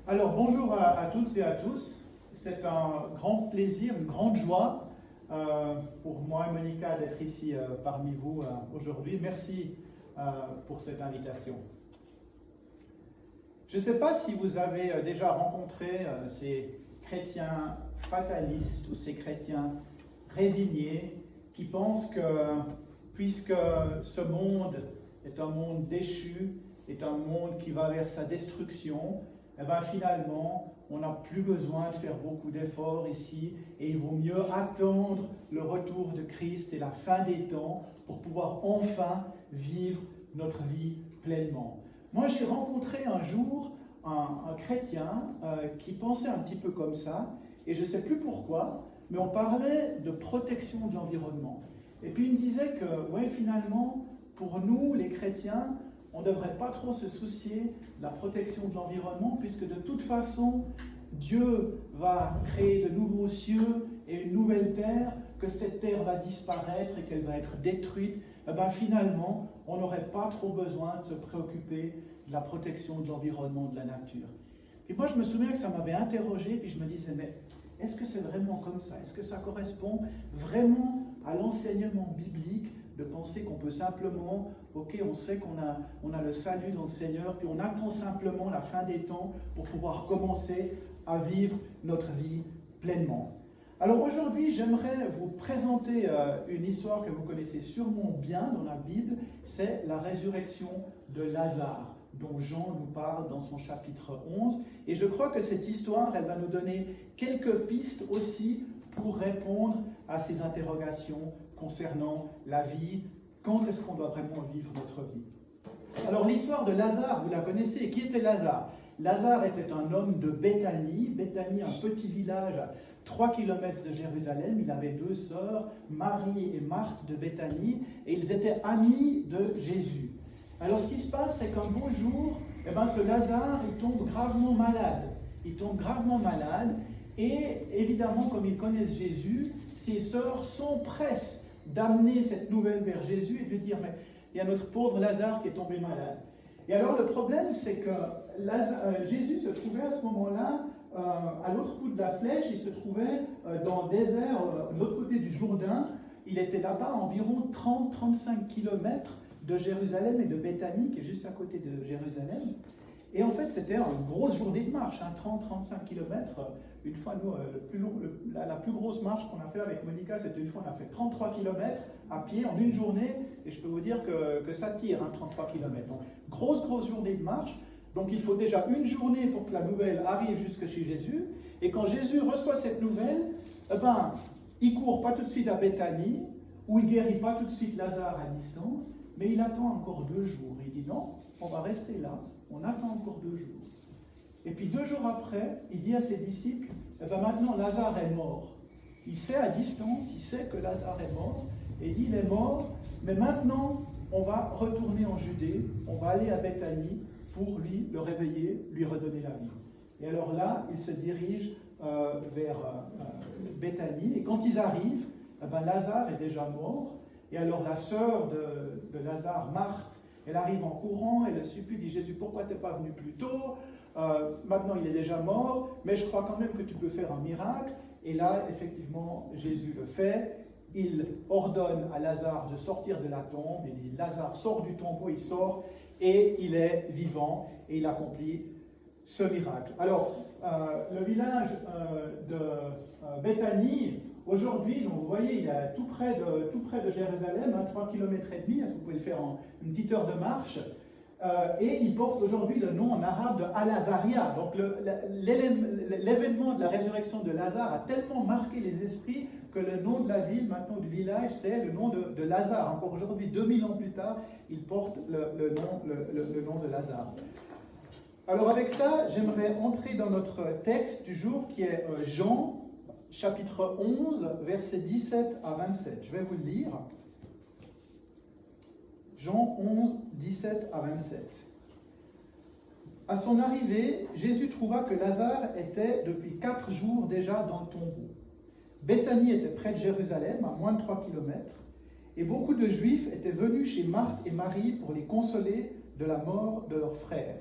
Alors bonjour à toutes et à tous. C'est un grand plaisir, une grande joie pour moi et Monica d'être ici parmi vous aujourd'hui. Merci pour cette invitation. Je ne sais pas si vous avez déjà rencontré ces chrétiens fatalistes ou ces chrétiens résignés qui pensent que puisque ce monde est un monde déchu, est un monde qui va vers sa destruction, et bien finalement, on n'a plus besoin de faire beaucoup d'efforts ici et il vaut mieux attendre le retour de Christ et la fin des temps pour pouvoir enfin vivre notre vie pleinement. Moi, j'ai rencontré un jour un chrétien qui pensait un petit peu comme ça et je ne sais plus pourquoi, mais on parlait de protection de l'environnement. Et puis il me disait que, ouais, finalement, pour nous, les chrétiens, on ne devrait pas trop se soucier de la protection de l'environnement, puisque de toute façon, Dieu va créer de nouveaux cieux et une nouvelle terre, que cette terre va disparaître et qu'elle va être détruite. Et bien finalement, on n'aurait pas trop besoin de se préoccuper de la protection de l'environnement, de la nature. Et moi, je me souviens que ça m'avait interrogé, puis je me disais, mais est-ce que c'est vraiment comme ça? Est-ce que ça correspond vraiment à l'enseignement biblique de penser qu'on peut simplement, ok, on sait qu'on a le salut dans le Seigneur, puis on attend simplement la fin des temps pour pouvoir commencer à vivre notre vie pleinement. Alors aujourd'hui, j'aimerais vous présenter une histoire que vous connaissez sûrement bien dans la Bible, c'est la résurrection de Lazare, dont Jean nous parle dans son chapitre 11. Et je crois que cette histoire, elle va nous donner quelques pistes aussi pour répondre à ces interrogations concernant la vie. Quand est-ce qu'on doit vraiment vivre notre vie? Alors l'histoire de Lazare, vous la connaissez. Et qui était Lazare? Lazare était un homme de Béthanie. Béthanie, un petit village à 3 km de Jérusalem. Il avait 2 sœurs, Marie et Marthe de Béthanie, et ils étaient amis de Jésus. Alors ce qui se passe, c'est qu'un beau jour, ce Lazare, il tombe gravement malade. Il tombe gravement malade, et évidemment, comme ils connaissent Jésus, ses sœurs s'empressent d'amener cette nouvelle vers Jésus et de lui dire, mais il y a notre pauvre Lazare qui est tombé malade. Et alors le problème, c'est que Jésus se trouvait à ce moment-là à l'autre bout de la flèche, il se trouvait dans le désert, de l'autre côté du Jourdain. Il était là-bas à environ 30-35 km de Jérusalem et de Béthanie, qui est juste à côté de Jérusalem. Et en fait, c'était une grosse journée de marche, 30-35 km. Une fois, nous, la plus grosse marche qu'on a fait avec Monica, c'était une fois, on a fait 33 km à pied en une journée. Et je peux vous dire que ça tire, 33 km. Donc, grosse journée de marche. Donc, il faut déjà une journée pour que la nouvelle arrive jusque chez Jésus. Et quand Jésus reçoit cette nouvelle, il ne court pas tout de suite à Béthanie, ou il ne guérit pas tout de suite Lazare à distance, mais il attend encore 2 jours. Il dit non, on va rester là, on attend encore 2 jours. Et puis 2 jours après, il dit à ses disciples, maintenant Lazare est mort. Il sait à distance, il sait que Lazare est mort, et il dit il est mort, mais maintenant on va retourner en Judée, on va aller à Béthanie pour lui le réveiller, lui redonner la vie. Et alors là, il se dirige vers Béthanie, et quand ils arrivent, Lazare est déjà mort, et alors la sœur de Lazare, Marthe, elle arrive en courant, elle le supplie, dit Jésus, pourquoi tu n'es pas venu plus tôt? Maintenant il est déjà mort, mais je crois quand même que tu peux faire un miracle. Et là, effectivement, Jésus le fait. Il ordonne à Lazare de sortir de la tombe. Il dit Lazare sort du tombeau, il sort et il est vivant et il accomplit ce miracle. Alors, le village de Béthanie, aujourd'hui, donc vous voyez, il est tout près de Jérusalem, 3 km et demi, vous pouvez le faire en une petite heure de marche, et il porte aujourd'hui le nom en arabe de Al-Azaria. Donc l'événement de la résurrection de Lazare a tellement marqué les esprits que le nom de la ville, maintenant du village, c'est le nom de Lazare. Encore aujourd'hui, 2000 ans plus tard, il porte le nom de Lazare. Alors avec ça, j'aimerais entrer dans notre texte du jour qui est Jean, chapitre 11, versets 17 à 27. Je vais vous le lire. Jean 11, 17 à 27. À son arrivée, Jésus trouva que Lazare était depuis 4 jours déjà dans le tombeau. Béthanie était près de Jérusalem, à moins de 3 km, et beaucoup de Juifs étaient venus chez Marthe et Marie pour les consoler de la mort de leur frère.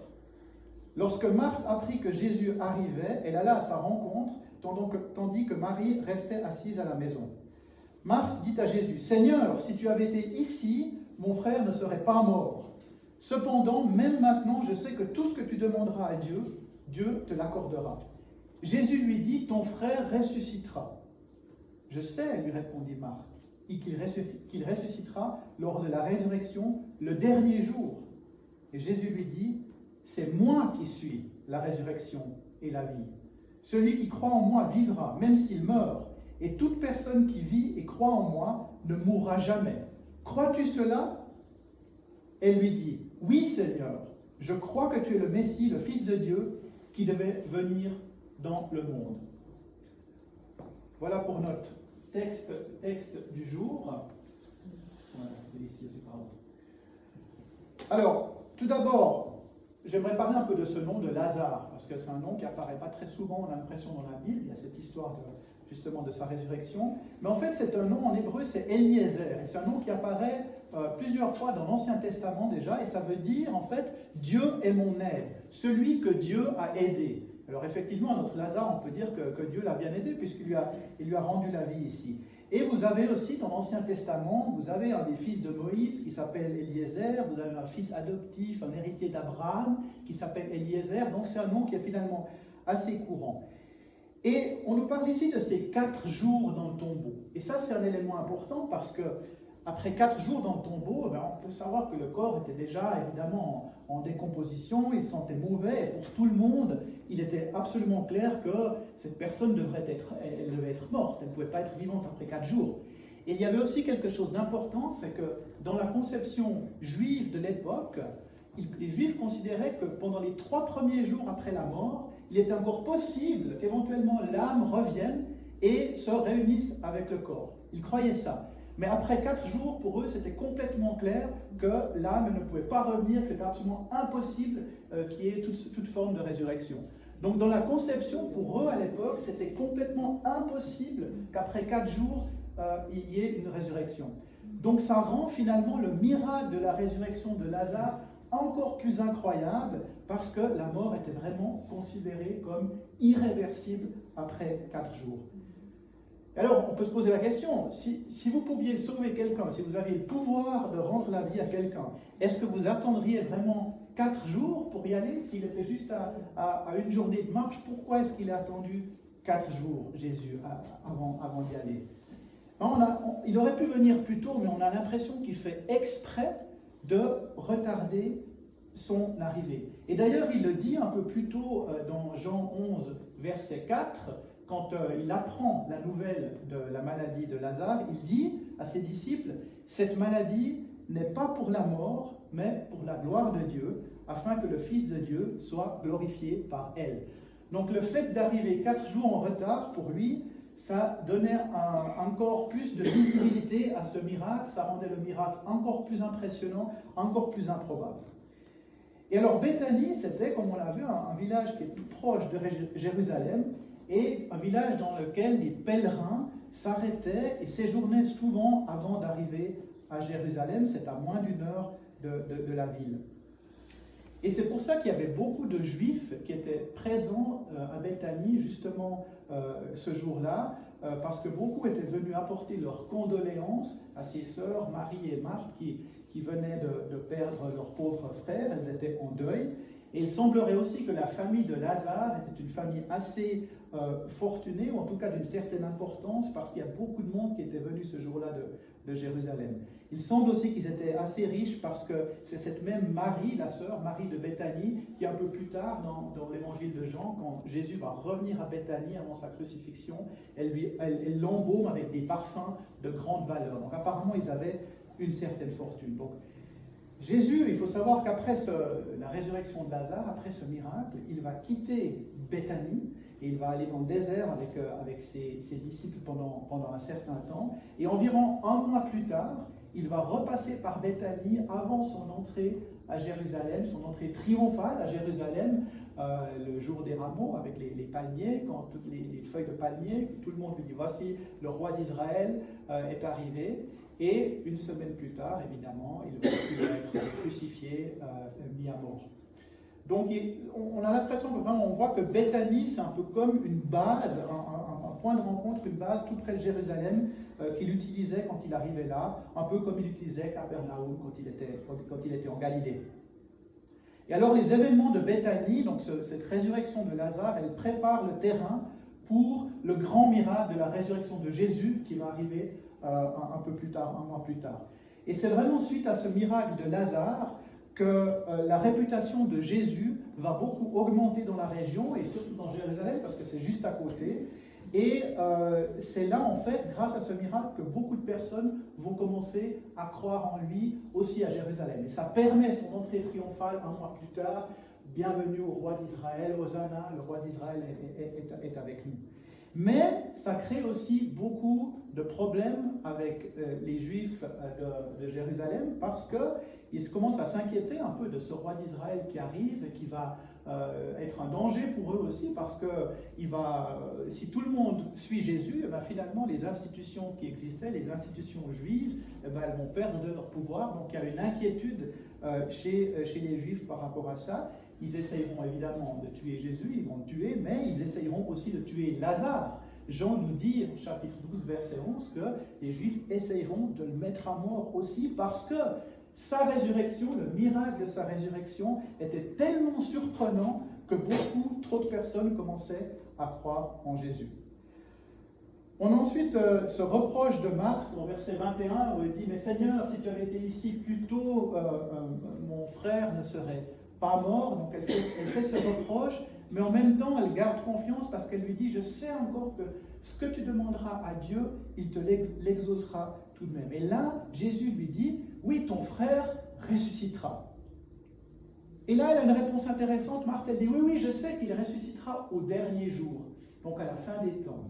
Lorsque Marthe apprit que Jésus arrivait, elle alla à sa rencontre, tandis que Marie restait assise à la maison. Marthe dit à Jésus, « Seigneur, si tu avais été ici, mon frère ne serait pas mort. Cependant, même maintenant, je sais que tout ce que tu demanderas à Dieu, Dieu te l'accordera. » Jésus lui dit, « Ton frère ressuscitera. » « Je sais, lui répondit Marthe, qu'il ressuscitera lors de la résurrection le dernier jour. Et Jésus lui dit, « C'est moi qui suis la résurrection et la vie. Celui qui croit en moi vivra, même s'il meurt. Et toute personne qui vit et croit en moi ne mourra jamais. Crois-tu cela ?» Elle lui dit, « Oui, Seigneur, je crois que tu es le Messie, le Fils de Dieu, qui devait venir dans le monde. » Voilà pour notre texte du jour. Alors, tout d'abord, j'aimerais parler un peu de ce nom de Lazare, parce que c'est un nom qui apparaît pas très souvent, on a l'impression, dans la Bible. Il y a cette histoire justement de sa résurrection. Mais en fait, c'est un nom en hébreu, c'est Eliezer. Et c'est un nom qui apparaît plusieurs fois dans l'Ancien Testament déjà, et ça veut dire en fait « Dieu est mon aide », celui que Dieu a aidé. Alors effectivement, notre Lazare, on peut dire que Dieu l'a bien aidé puisqu'il lui a rendu la vie ici. Et vous avez aussi dans l'Ancien Testament, vous avez un des fils de Moïse qui s'appelle Eliezer, vous avez un fils adoptif, un héritier d'Abraham qui s'appelle Eliezer, donc c'est un nom qui est finalement assez courant. Et on nous parle ici de ces 4 jours dans le tombeau. Et ça, c'est un élément important parce que après 4 jours dans le tombeau, on peut savoir que le corps était déjà évidemment en décomposition, il sentait mauvais, et pour tout le monde, il était absolument clair que cette personne devait être morte, elle ne pouvait pas être vivante après 4 jours. Et il y avait aussi quelque chose d'important, c'est que dans la conception juive de l'époque, les Juifs considéraient que pendant les 3 premiers jours après la mort, il était encore possible qu'éventuellement l'âme revienne et se réunisse avec le corps. Ils croyaient ça. Mais après 4 jours, pour eux, c'était complètement clair que l'âme ne pouvait pas revenir, que c'était absolument impossible qu'il y ait toute forme de résurrection. Donc dans la conception, pour eux à l'époque, c'était complètement impossible qu'après 4 jours, il y ait une résurrection. Donc ça rend finalement le miracle de la résurrection de Lazare encore plus incroyable parce que la mort était vraiment considérée comme irréversible après 4 jours. Alors, on peut se poser la question, si vous pouviez sauver quelqu'un, si vous aviez le pouvoir de rendre la vie à quelqu'un, est-ce que vous attendriez vraiment 4 jours pour y aller? S'il était juste à une journée de marche, pourquoi est-ce qu'il a attendu 4 jours, Jésus, avant d'y aller? Il aurait pu venir plus tôt, mais on a l'impression qu'il fait exprès de retarder son arrivée. Et d'ailleurs, il le dit un peu plus tôt dans Jean 11, verset 4, quand il apprend la nouvelle de la maladie de Lazare, il dit à ses disciples, « Cette maladie n'est pas pour la mort, mais pour la gloire de Dieu, afin que le Fils de Dieu soit glorifié par elle. » Donc le fait d'arriver 4 jours en retard, pour lui, ça donnait encore plus de visibilité à ce miracle, ça rendait le miracle encore plus impressionnant, encore plus improbable. Et alors Béthanie, c'était, comme on l'a vu, un village qui est tout proche de Jérusalem, et un village dans lequel les pèlerins s'arrêtaient et séjournaient souvent avant d'arriver à Jérusalem. C'est à moins d'1 heure de la ville. Et c'est pour ça qu'il y avait beaucoup de Juifs qui étaient présents à Béthanie justement ce jour-là, parce que beaucoup étaient venus apporter leurs condoléances à ces sœurs Marie et Marthe qui venaient de perdre leur pauvre frère. Elles étaient en deuil. Et il semblerait aussi que la famille de Lazare était une famille assez fortunée, ou en tout cas d'une certaine importance, parce qu'il y a beaucoup de monde qui était venu ce jour-là de Jérusalem. Il semble aussi qu'ils étaient assez riches parce que c'est cette même Marie, la sœur Marie de Béthanie, qui un peu plus tard dans l'évangile de Jean, quand Jésus va revenir à Béthanie avant sa crucifixion, elle l'embaume avec des parfums de grande valeur. Donc apparemment ils avaient une certaine fortune. Donc Jésus, il faut savoir qu'après la résurrection de Lazare, après ce miracle, il va quitter Béthanie et il va aller dans le désert avec ses disciples pendant un certain temps. Et environ 1 mois plus tard, il va repasser par Béthanie avant son entrée à Jérusalem, son entrée triomphale à Jérusalem, le jour des rameaux avec les palmiers, quand toutes les feuilles de palmier, tout le monde lui dit « Voici, le roi d'Israël est arrivé ». Et 1 semaine plus tard, évidemment, il va être crucifié, mis à mort. Donc on a l'impression que vraiment, on voit que Béthanie, c'est un peu comme une base, un point de rencontre, une base tout près de Jérusalem qu'il utilisait quand il arrivait là, un peu comme il utilisait Capernaum quand il était en Galilée. Et alors les événements de Béthanie, donc cette résurrection de Lazare, elle prépare le terrain pour le grand miracle de la résurrection de Jésus qui va arriver un peu plus tard, un mois plus tard. Et c'est vraiment suite à ce miracle de Lazare que la réputation de Jésus va beaucoup augmenter dans la région et surtout dans Jérusalem parce que c'est juste à côté. Et c'est là, en fait, grâce à ce miracle, que beaucoup de personnes vont commencer à croire en lui aussi à Jérusalem. Et ça permet son entrée triomphale un mois plus tard. Bienvenue au roi d'Israël, Hosanna, le roi d'Israël est avec nous. Mais ça crée aussi beaucoup de problèmes avec les Juifs de Jérusalem parce qu'ils commencent à s'inquiéter un peu de ce roi d'Israël qui arrive et qui va être un danger pour eux aussi parce que si tout le monde suit Jésus, eh bien, finalement les institutions qui existaient, les institutions juives, eh bien, elles vont perdre de leur pouvoir. Donc il y a une inquiétude chez les Juifs par rapport à ça. Ils essayeront évidemment de tuer Jésus, ils vont le tuer, mais ils essayeront aussi de tuer Lazare. Jean nous dit, chapitre 12, verset 11, que les Juifs essayeront de le mettre à mort aussi parce que sa résurrection, le miracle de sa résurrection, était tellement surprenant que beaucoup, trop de personnes commençaient à croire en Jésus. On a ensuite ce reproche de Marthe, au verset 21, où elle dit « Mais Seigneur, si tu avais été ici plus tôt, mon frère ne serait pas mort. » Donc elle fait ce reproche, mais en même temps, elle garde confiance parce qu'elle lui dit « Je sais encore que ce que tu demanderas à Dieu, il te l'exaucera tout de même. » Et là, Jésus lui dit « Oui, ton frère ressuscitera. » Et là, elle a une réponse intéressante. Marthe, elle dit « Oui, je sais qu'il ressuscitera au dernier jour. » Donc à la fin des temps.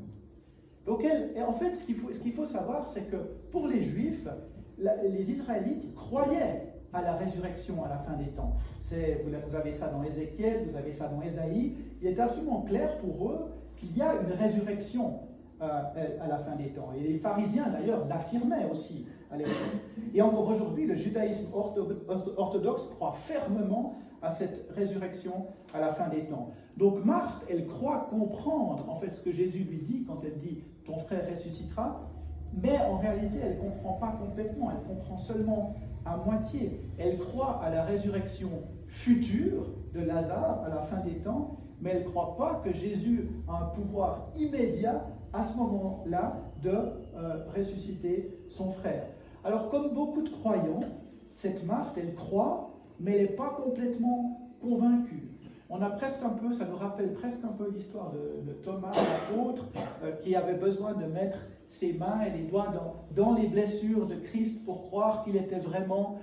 Donc en fait, ce qu'il faut savoir, c'est que pour les Juifs, les Israélites croyaient à la résurrection à la fin des temps. Vous avez ça dans Ézéchiel, vous avez ça dans Ésaïe. Il est absolument clair pour eux qu'il y a une résurrection à la fin des temps. Et les pharisiens, d'ailleurs, l'affirmaient aussi à l'époque. Et encore aujourd'hui, le judaïsme orthodoxe croit fermement à cette résurrection à la fin des temps. Donc Marthe, elle croit comprendre en fait ce que Jésus lui dit quand elle dit « ton frère ressuscitera », mais en réalité, elle ne comprend pas complètement, elle comprend seulement à moitié. Elle croit à la résurrection future de Lazare à la fin des temps, mais elle ne croit pas que Jésus a un pouvoir immédiat à ce moment-là de ressusciter son frère. Alors comme beaucoup de croyants, cette Marthe, elle croit, mais elle n'est pas complètement convaincue. On a presque un peu, ça nous rappelle presque un peu l'histoire de Thomas, l'apôtre, qui avait besoin de mettre ses mains et les doigts dans les blessures de Christ pour croire qu'il était vraiment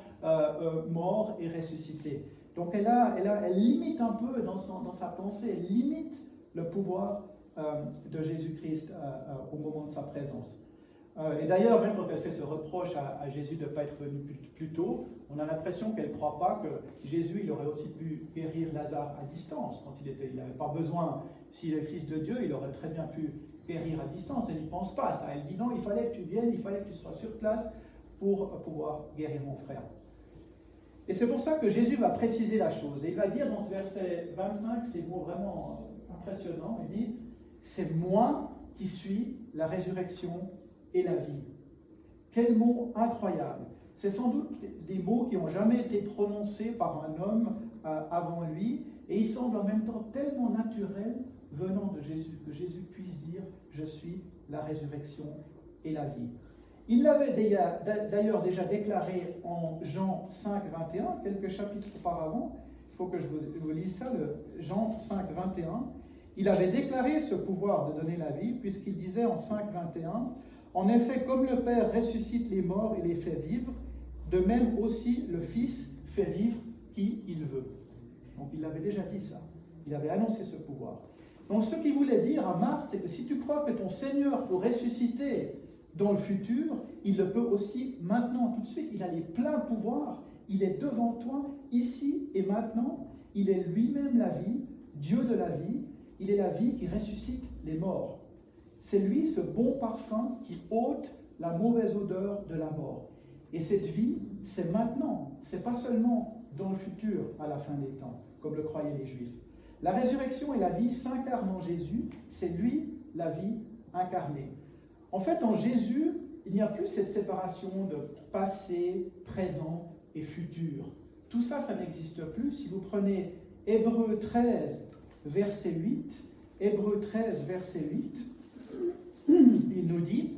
mort et ressuscité. Donc elle limite un peu dans sa pensée, elle limite le pouvoir de Jésus-Christ au moment de sa présence. Et d'ailleurs, même quand elle fait ce reproche à Jésus de ne pas être venu plus tôt, on a l'impression qu'elle ne croit pas que Jésus il aurait aussi pu guérir Lazare à distance. Quand il n'avait pas besoin, s'il est fils de Dieu, il aurait très bien pu guérir à distance. Elle n'y pense pas à ça. Elle dit non, il fallait que tu viennes, il fallait que tu sois sur place pour pouvoir guérir mon frère. Et c'est pour ça que Jésus va préciser la chose. Et il va dire dans ce verset 25, ces mots vraiment impressionnants, il dit « C'est moi qui suis la résurrection et la vie. » Quel mot incroyable! C'est sans doute des mots qui n'ont jamais été prononcés par un homme avant lui, et ils semblent en même temps tellement naturels venant de Jésus, que Jésus puisse dire « Je suis la résurrection et la vie ». Il l'avait d'ailleurs déjà déclaré en Jean 5, 21, quelques chapitres auparavant. Il faut que je vous lise ça, Jean 5, 21. Il avait déclaré ce pouvoir de donner la vie, puisqu'il disait en 5, 21, « En effet, comme le Père ressuscite les morts et les fait vivre, de même aussi le Fils fait vivre qui il veut. » Donc il avait déjà dit ça. Il avait annoncé ce pouvoir. Donc ce qu'il voulait dire à Marthe, c'est que si tu crois que ton Seigneur peut ressusciter dans le futur, il le peut aussi maintenant, tout de suite. Il a les pleins pouvoirs. Il est devant toi, ici et maintenant. Il est lui-même la vie, Dieu de la vie. Il est la vie qui ressuscite les morts. C'est lui, ce bon parfum, qui ôte la mauvaise odeur de la mort. Et cette vie, c'est maintenant. C'est pas seulement dans le futur, à la fin des temps. comme le croyaient les Juifs. La résurrection et la vie s'incarnent en Jésus, c'est lui la vie incarnée. En fait, en Jésus, il n'y a plus cette séparation de passé, présent et futur. Tout ça, ça n'existe plus. Si vous prenez Hébreux 13, verset 8, Hébreux 13, verset 8, il nous dit,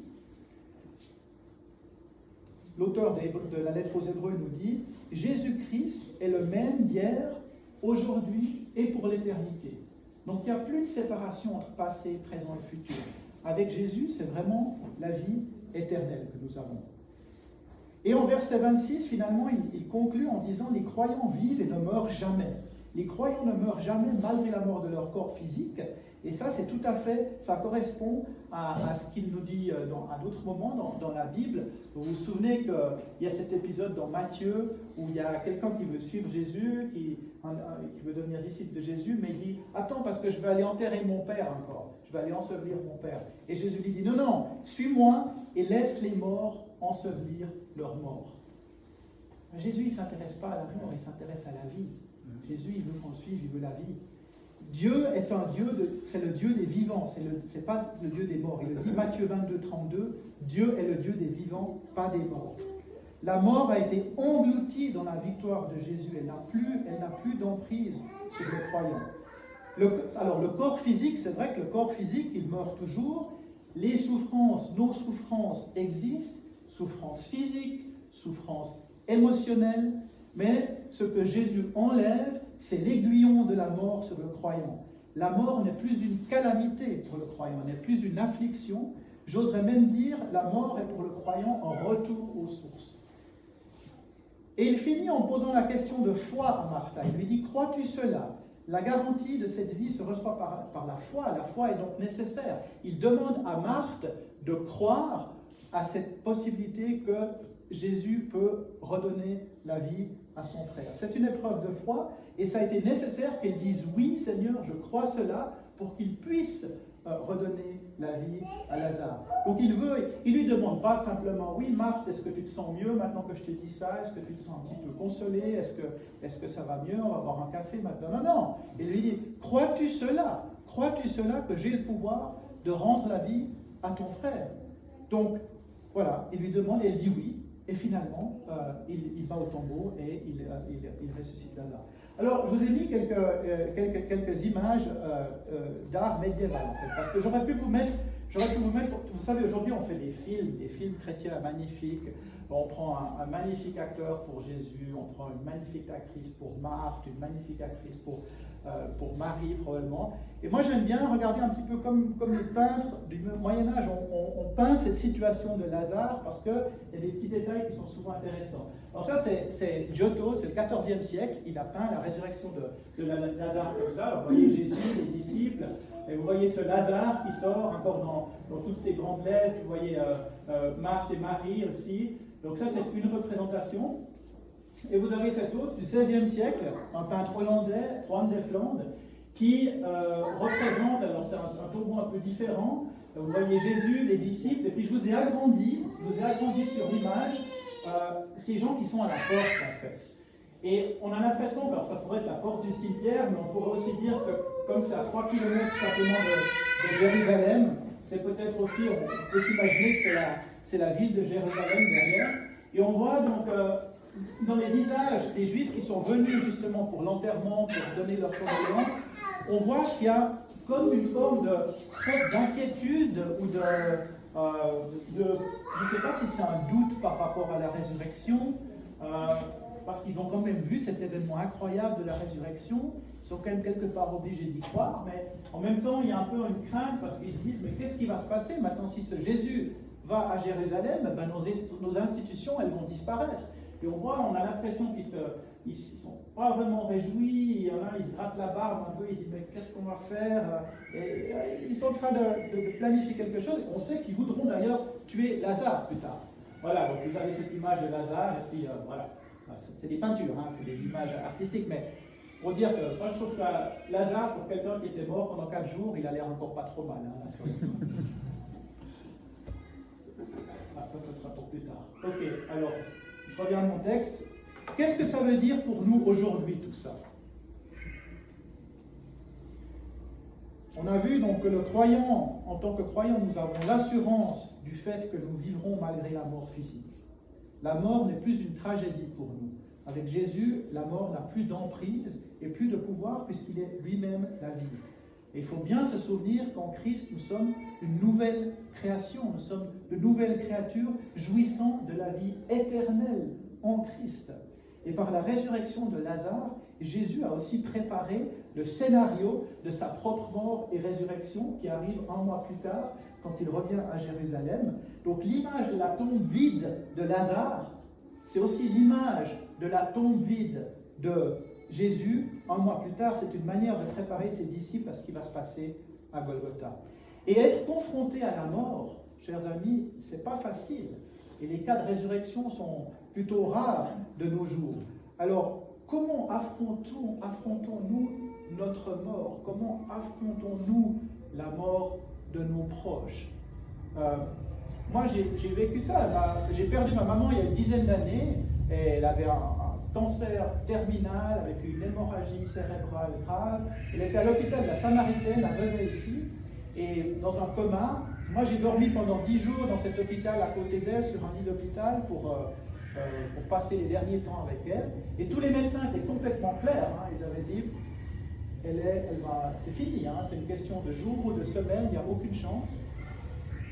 l'auteur de la lettre aux Hébreux nous dit, Jésus-Christ est le même hier, aujourd'hui et pour l'éternité. Donc il n'y a plus de séparation entre passé, présent et futur. Avec Jésus, c'est vraiment la vie éternelle que nous avons. Et en verset 26, finalement, il conclut en disant « Les croyants vivent et ne meurent jamais. Les croyants ne meurent jamais malgré la mort de leur corps physique. » Et ça, c'est tout à fait, ça correspond à ce qu'il nous dit à d'autres moments dans la Bible. Vous vous souvenez qu'il y a cet épisode dans Matthieu où il y a quelqu'un qui veut suivre Jésus, qui veut devenir disciple de Jésus, mais il dit « Attends, parce que je vais aller enterrer mon père encore. Je vais aller ensevelir mon père. » Et Jésus lui dit « Non, non, suis-moi et laisse les morts ensevelir leurs morts. » Jésus, il ne s'intéresse pas à la mort, il s'intéresse à la vie. Jésus, il veut qu'on le suive, il veut la vie. Dieu est un Dieu, c'est le Dieu des vivants, c'est pas le Dieu des morts. Il le dit Matthieu 22, 32, Dieu est le Dieu des vivants, pas des morts. La mort a été engloutie dans la victoire de Jésus, elle n'a plus d'emprise sur le croyant. Alors le corps physique, c'est vrai que le corps physique, il meurt toujours. Les souffrances, nos souffrances existent, souffrances physiques, souffrances émotionnelles, mais ce que Jésus enlève, c'est l'aiguillon de la mort sur le croyant. La mort n'est plus une calamité pour le croyant, n'est plus une affliction. J'oserais même dire, la mort est pour le croyant un retour aux sources. Et il finit en posant la question de foi à Martha. Il lui dit, crois-tu cela ? La garantie de cette vie se reçoit par la foi. La foi est donc nécessaire. Il demande à Marthe de croire à cette possibilité que Jésus peut redonner la vie à son frère. C'est une épreuve de foi et ça a été nécessaire qu'elle dise « Oui, Seigneur, je crois cela » pour qu'il puisse redonner la vie à Lazare. Donc il lui demande pas simplement « Oui, Marthe, est-ce que tu te sens mieux maintenant que je t'ai dit ça? Est-ce que tu te sens un petit peu consolée? Est-ce que ça va mieux? On va boire un café maintenant. » Non, non. Il lui dit « Crois-tu cela? Crois-tu cela que j'ai le pouvoir de rendre la vie à ton frère ?» Donc, voilà, il lui demande et elle dit oui. Et finalement, il va au tombeau et il ressuscite Lazare. Alors, je vous ai mis quelques images d'art médiéval, en fait, parce que j'aurais pu vous mettre, vous savez, aujourd'hui, on fait des films chrétiens magnifiques. On prend un magnifique acteur pour Jésus, on prend une magnifique actrice pour Marthe, une magnifique actrice pour Marie, probablement. Et moi, j'aime bien regarder un petit peu comme les peintres du Moyen-Âge. On peint cette situation de Lazare parce qu'il y a des petits détails qui sont souvent intéressants. Alors ça, c'est Giotto, c'est le XIVe siècle. Il a peint la résurrection de Lazare comme ça. Alors, vous voyez Jésus, les disciples, et vous voyez ce Lazare qui sort encore dans toutes ses grandes lettres. Vous voyez Marthe et Marie aussi. Donc ça, c'est une représentation. Et vous avez cet autre du XVIe siècle, un peintre hollandais, Juan de Flandre, qui représente, alors c'est un tombeau un peu différent. Vous voyez Jésus, les disciples, et puis je vous ai agrandi sur l'image ces gens qui sont à la porte en fait. Et on a l'impression, alors ça pourrait être la porte du cimetière, mais on pourrait aussi dire que comme c'est à 3 km simplement de Jérusalem, c'est peut-être aussi, on peut s'imaginer que c'est la ville de Jérusalem derrière. Et on voit donc dans les visages des Juifs qui sont venus justement pour l'enterrement, pour donner leur condoléances, on voit qu'il y a comme une forme presque d'inquiétude ou je ne sais pas si c'est un doute par rapport à la résurrection, parce qu'ils ont quand même vu cet événement incroyable de la résurrection, ils sont quand même quelque part obligés d'y croire, mais en même temps il y a un peu une crainte parce qu'ils se disent mais qu'est-ce qui va se passer maintenant si ce Jésus va à Jérusalem, ben nos institutions elles vont disparaître. Et on a l'impression qu'ils ne sont pas vraiment réjouis, il y en a, ils se grattent la barbe un peu, ils disent mais qu'est-ce qu'on va faire? Et ils sont en train de planifier quelque chose, on sait qu'ils voudront d'ailleurs tuer Lazare plus tard. Voilà, donc vous avez cette image de Lazare, et puis voilà, c'est des peintures, hein, c'est des images artistiques, mais pour dire que moi je trouve que Lazare, pour quelqu'un qui était mort pendant 4 jours, il a l'air encore pas trop mal. Hein, ça sera pour plus tard. Ok, alors, je reviens à mon texte. Qu'est-ce que ça veut dire pour nous aujourd'hui tout ça? On a vu donc que le croyant, en tant que croyant, nous avons l'assurance du fait que nous vivrons malgré la mort physique. La mort n'est plus une tragédie pour nous. Avec Jésus, la mort n'a plus d'emprise et plus de pouvoir puisqu'il est lui-même la vie. Et il faut bien se souvenir qu'en Christ, nous sommes une nouvelle création, nous sommes de nouvelles créatures jouissant de la vie éternelle en Christ. Et par la résurrection de Lazare, Jésus a aussi préparé le scénario de sa propre mort et résurrection qui arrive un mois plus tard quand il revient à Jérusalem. Donc l'image de la tombe vide de Lazare, c'est aussi l'image de la tombe vide de Jésus. Un mois plus tard, c'est une manière de préparer ses disciples à ce qui va se passer à Golgotha. Et être confronté à la mort, chers amis, c'est pas facile. Et les cas de résurrection sont plutôt rares de nos jours. Alors, comment affrontons-nous notre mort? Comment affrontons-nous la mort de nos proches? Moi, j'ai vécu ça. J'ai perdu ma maman il y a une dizaine d'années. Elle avait un cancer terminal avec une hémorragie cérébrale grave. Elle était à l'hôpital de la Samaritaine, à Vevey ici, et dans un coma. Moi, j'ai dormi pendant 10 jours dans cet hôpital à côté d'elle, sur un lit d'hôpital, pour passer les derniers temps avec elle. Et tous les médecins étaient complètement clairs. Ils avaient dit, c'est fini, c'est une question de jours ou de semaines, il n'y a aucune chance.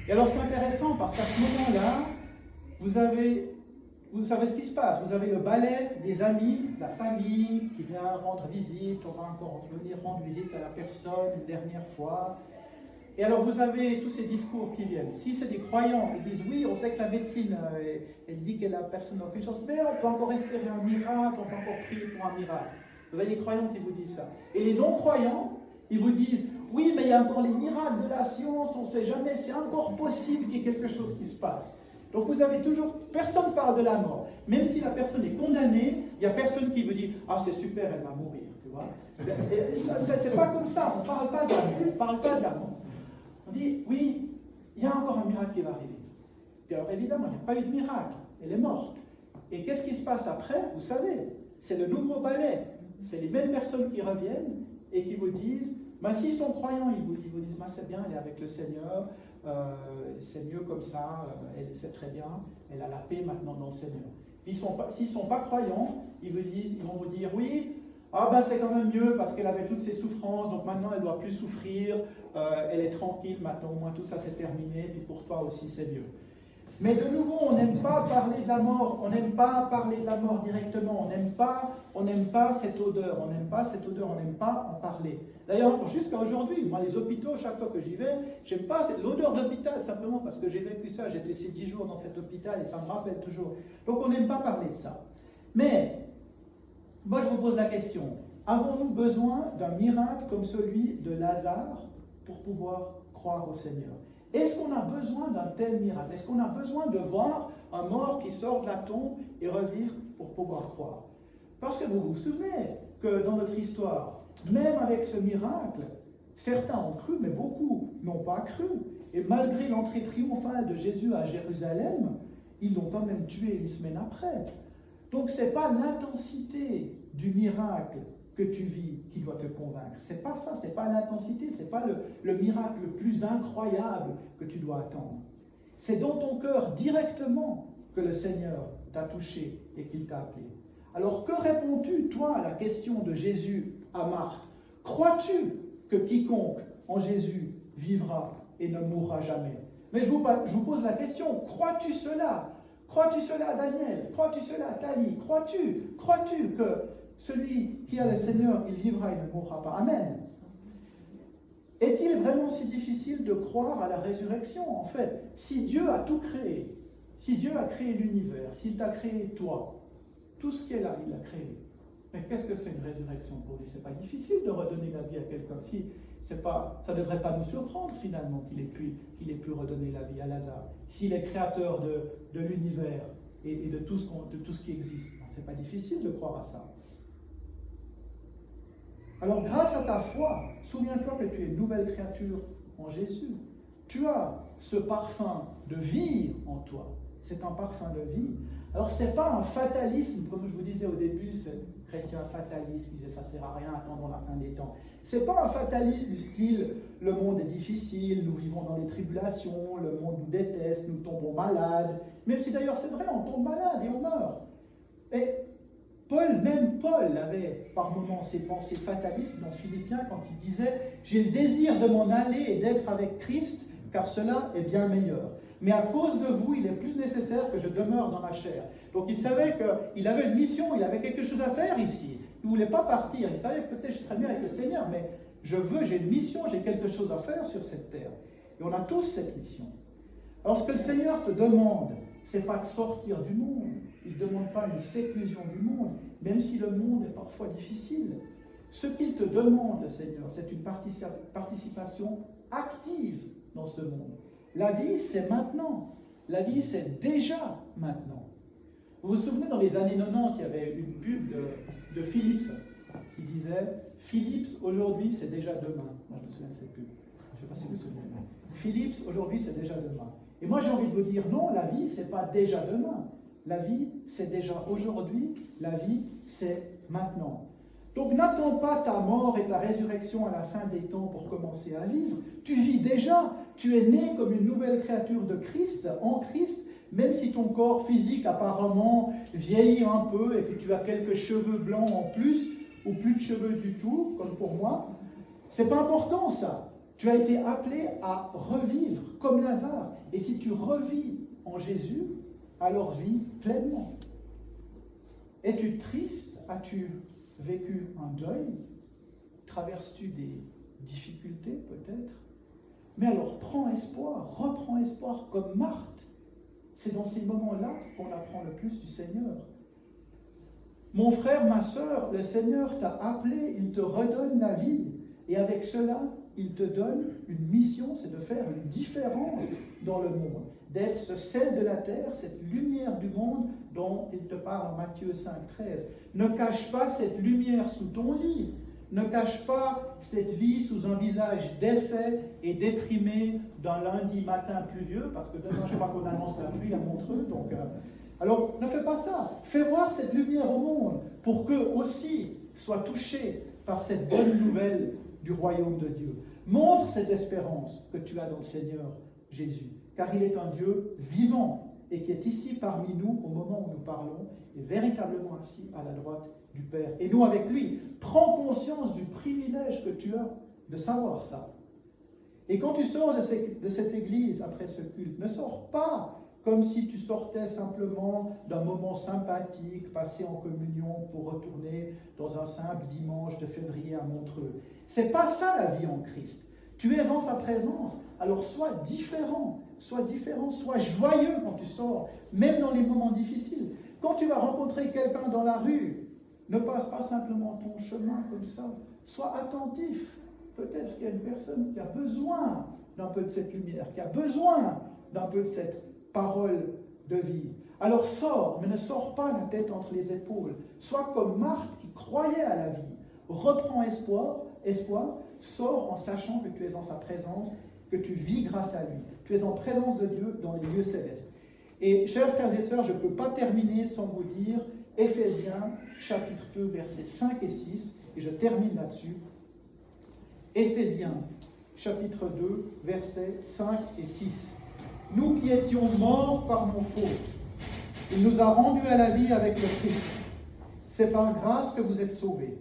Et alors, c'est intéressant parce qu'à ce moment-là, vous savez ce qui se passe. Vous avez le balai des amis, la famille qui vient rendre visite. On va encore venir rendre visite à la personne une dernière fois. Et alors vous avez tous ces discours qui viennent. Si c'est des croyants, ils disent oui, on sait que la médecine, elle dit que la personne n'a aucune chance, mais on peut encore espérer un miracle, on peut encore prier pour un miracle. Vous avez les croyants qui vous disent ça. Et les non-croyants, ils vous disent oui, mais il y a encore les miracles de la science, on ne sait jamais, c'est encore possible qu'il y ait quelque chose qui se passe. Donc vous avez toujours, personne ne parle de la mort. Même si la personne est condamnée, il n'y a personne qui vous dit ah c'est super, elle va mourir. Tu vois. C'est pas comme ça, on ne parle pas de la mort. On dit, oui, il y a encore un miracle qui va arriver. Puis alors évidemment, il n'y a pas eu de miracle, elle est morte. Et qu'est-ce qui se passe après? Vous savez, c'est le nouveau balai. C'est les mêmes personnes qui reviennent et qui vous disent, s'ils sont croyants, ils vous disent, c'est bien, elle est avec le Seigneur, c'est mieux comme ça, c'est très bien, elle a la paix maintenant dans le Seigneur. Puis s'ils ne sont pas croyants, ils vont vous dire, oui, c'est quand même mieux parce qu'elle avait toutes ses souffrances, donc maintenant elle ne doit plus souffrir, elle est tranquille, maintenant au moins tout ça c'est terminé, puis pour toi aussi c'est mieux. Mais de nouveau, on n'aime pas parler de la mort, on n'aime pas parler de la mort directement, on n'aime pas cette odeur, on n'aime pas en parler. D'ailleurs, jusqu'à aujourd'hui, moi les hôpitaux, chaque fois que j'y vais, j'aime pas l'odeur de l'hôpital, simplement parce que j'ai vécu ça, j'étais ces 10 jours dans cet hôpital et ça me rappelle toujours. Donc on n'aime pas parler de ça. Mais moi, je vous pose la question, avons-nous besoin d'un miracle comme celui de Lazare pour pouvoir croire au Seigneur? Est-ce qu'on a besoin d'un tel miracle? Est-ce qu'on a besoin de voir un mort qui sort de la tombe et revivre pour pouvoir croire? Parce que vous vous souvenez que dans notre histoire, même avec ce miracle, certains ont cru, mais beaucoup n'ont pas cru. Et malgré l'entrée triomphale de Jésus à Jérusalem, ils l'ont quand même tué une semaine après. Donc, ce n'est pas l'intensité du miracle que tu vis qui doit te convaincre. Ce n'est pas ça, ce n'est pas l'intensité, ce n'est pas le miracle le plus incroyable que tu dois attendre. C'est dans ton cœur directement que le Seigneur t'a touché et qu'il t'a appelé. Alors, que réponds-tu, toi, à la question de Jésus à Marthe? Crois-tu que quiconque en Jésus vivra et ne mourra jamais? Mais je vous pose la question, crois-tu cela? Crois-tu cela, Daniel? Crois-tu cela, Tali? Crois-tu que celui qui a le Seigneur, il vivra et ne mourra pas? Amen. Est-il vraiment si difficile de croire à la résurrection? En fait, si Dieu a tout créé, si Dieu a créé l'univers, s'il t'a créé toi, tout ce qui est là, il l'a créé. Mais qu'est-ce que c'est une résurrection pour lui? C'est pas difficile de redonner la vie à quelqu'un. Ça ne devrait pas nous surprendre finalement qu'il ait pu redonner la vie à Lazare. S'il est créateur de l'univers et de tout ce qui existe, c'est pas difficile de croire à ça. Alors grâce à ta foi, souviens-toi que tu es une nouvelle créature en Jésus. Tu as ce parfum de vie en toi. C'est un parfum de vie. Alors ce n'est pas un fatalisme, comme je vous disais au début, cette chrétiens fatalistes qui disaient ça ne sert à rien, attendons la fin des temps. Ce n'est pas un fatalisme du style le monde est difficile, nous vivons dans les tribulations, le monde nous déteste, nous tombons malades. Même si d'ailleurs c'est vrai, on tombe malade et on meurt. Et même Paul avait par moments ces pensées fatalistes dans Philippiens quand il disait « J'ai le désir de m'en aller et d'être avec Christ, car cela est bien meilleur. Mais à cause de vous, il est plus nécessaire que je demeure dans ma chair. » Donc il savait qu'il avait une mission, il avait quelque chose à faire ici. Il ne voulait pas partir, il savait que peut-être je serais mieux avec le Seigneur, mais j'ai une mission, j'ai quelque chose à faire sur cette terre. Et on a tous cette mission. Alors ce que le Seigneur te demande, ce n'est pas de sortir du monde. Il ne demande pas une séclusion du monde, même si le monde est parfois difficile. Ce qu'il te demande, le Seigneur, c'est une participation active dans ce monde. La vie, c'est maintenant. La vie, c'est déjà maintenant. Vous vous souvenez, dans les années 90, il y avait une pub de Philips qui disait « Philips, aujourd'hui, c'est déjà demain ». Moi, je me souviens de cette pub. Je ne sais pas si vous vous souvenez. Philips, aujourd'hui, c'est déjà demain. Et moi, j'ai envie de vous dire, non, la vie, ce n'est pas déjà demain. La vie, c'est déjà aujourd'hui. La vie, c'est maintenant. Donc, n'attends pas ta mort et ta résurrection à la fin des temps pour commencer à vivre. Tu vis déjà. Tu es né comme une nouvelle créature de Christ, en Christ, même si ton corps physique apparemment vieillit un peu et que tu as quelques cheveux blancs en plus, ou plus de cheveux du tout, comme pour moi. C'est pas important, ça. Tu as été appelé à revivre comme Lazare. Et si tu revis en Jésus, alors vis pleinement. Es-tu triste? As-tu vécu un deuil? Traverses-tu des difficultés peut-être? Mais alors prends espoir, reprends espoir comme Marthe. C'est dans ces moments-là qu'on apprend le plus du Seigneur. Mon frère, ma sœur, le Seigneur t'a appelé, il te redonne la vie. Et avec cela, il te donne une mission, c'est de faire une différence dans le monde, d'être ce sel de la terre, cette lumière du monde dont il te parle en Matthieu 5,13. Ne cache pas cette lumière sous ton lit, ne cache pas cette vie sous un visage défait et déprimé d'un lundi matin pluvieux, parce que demain, je crois qu'on annonce la pluie à Montreux, donc... Alors, ne fais pas ça. Fais voir cette lumière au monde pour qu'eux aussi soient touchés par cette bonne nouvelle du royaume de Dieu. Montre cette espérance que tu as dans le Seigneur Jésus, car il est un Dieu vivant et qui est ici parmi nous au moment où nous parlons, et véritablement assis à la droite du Père. Et nous avec lui, prends conscience du privilège que tu as de savoir ça. Et quand tu sors de cette église après ce culte, ne sors pas comme si tu sortais simplement d'un moment sympathique, passé en communion pour retourner dans un simple dimanche de février à Montreux. C'est pas ça la vie en Christ. Tu es en sa présence, alors sois différent, sois joyeux quand tu sors, même dans les moments difficiles. Quand tu vas rencontrer quelqu'un dans la rue, ne passe pas simplement ton chemin comme ça, sois attentif. Peut-être qu'il y a une personne qui a besoin d'un peu de cette lumière, qui a besoin d'un peu de cette parole de vie. Alors sors, mais ne sors pas la tête entre les épaules. Sois comme Marthe qui croyait à la vie. Reprends espoir, sors en sachant que tu es en sa présence, que tu vis grâce à lui. Tu es en présence de Dieu dans les lieux célestes. Et chers frères et sœurs, je ne peux pas terminer sans vous dire Éphésiens chapitre 2, versets 5 et 6, et je termine là-dessus. Éphésiens chapitre 2, versets 5 et 6. Nous qui étions morts par nos fautes, il nous a rendus à la vie avec le Christ. C'est par grâce que vous êtes sauvés.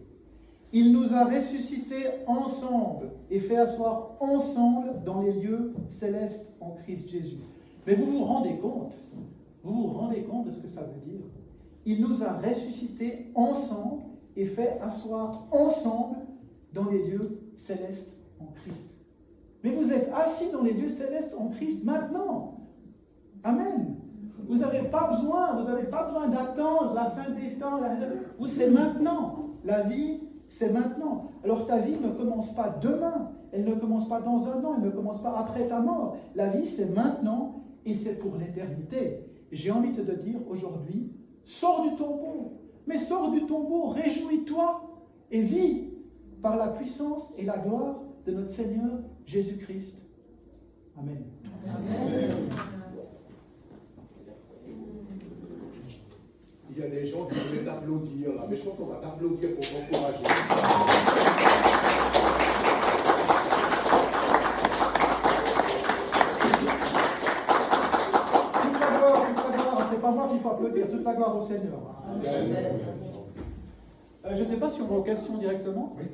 Il nous a ressuscités ensemble et fait asseoir ensemble dans les lieux célestes en Christ Jésus. Mais vous vous rendez compte de ce que ça veut dire? Il nous a ressuscités ensemble et fait asseoir ensemble dans les lieux célestes en Christ. Mais vous êtes assis dans les lieux célestes en Christ maintenant. Amen. Vous n'avez pas besoin d'attendre la fin des temps. C'est maintenant. La vie, c'est maintenant. Alors ta vie ne commence pas demain. Elle ne commence pas dans un an. Elle ne commence pas après ta mort. La vie, c'est maintenant et c'est pour l'éternité. J'ai envie de te dire aujourd'hui, sors du tombeau. Mais sors du tombeau, réjouis-toi et vis par la puissance et la gloire de notre Seigneur Jésus-Christ. Amen. Amen. Il y a des gens qui voulaient t'applaudir là, mais je crois qu'on va t'applaudir pour t'encourager. Toute la gloire, c'est pas moi qu'il faut applaudir, toute la gloire au Seigneur. Amen. Je ne sais pas si on va aux questions directement. Oui.